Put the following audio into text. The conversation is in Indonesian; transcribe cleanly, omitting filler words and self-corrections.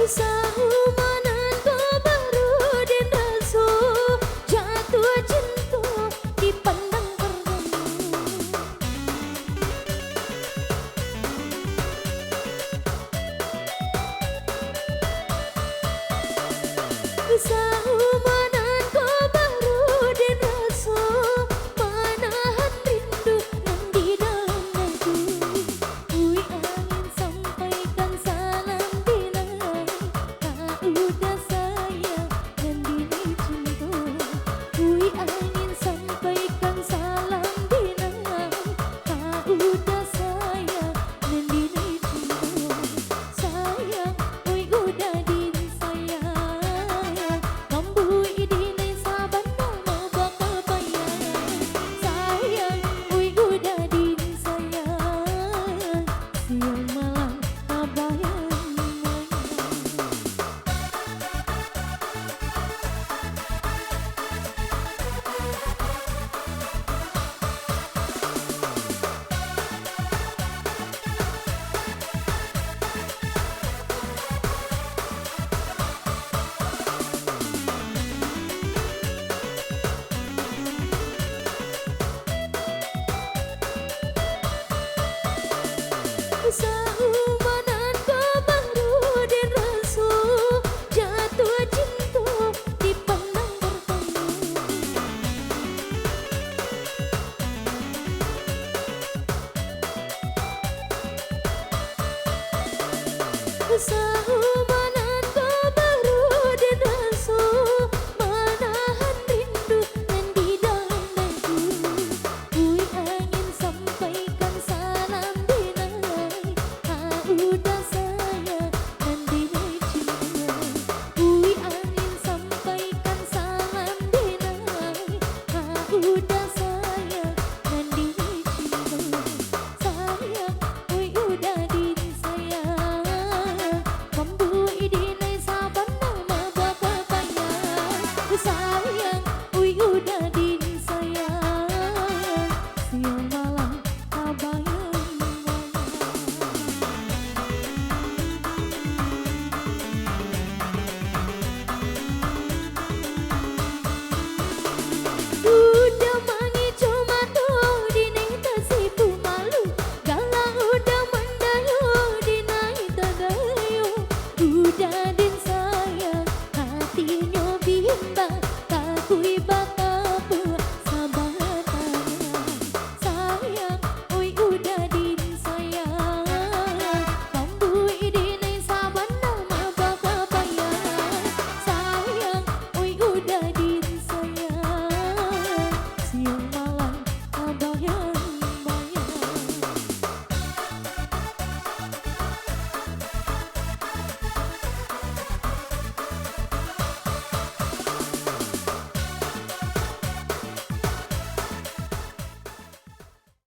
Sahumanan Kobarudin Rasul jatuh cinta dipandang pertama. Sahumanan Kobarudin Rasul menahan rindu nan di dalam dadu. Ui angin sampaikan salam bilang tak udah sayang dan dini cinta. Ui angin sampaikan salam bilang tak udah sayang dan dini cinta. Sayang, ui udah din sayang, kambu idinay saban na mau bakal bayang. Sayang, ui udah din sayang, siang malam kabayang. Sahumanan Kobarudin Rasul jatuh cinta dipandang pertama. Sahumanan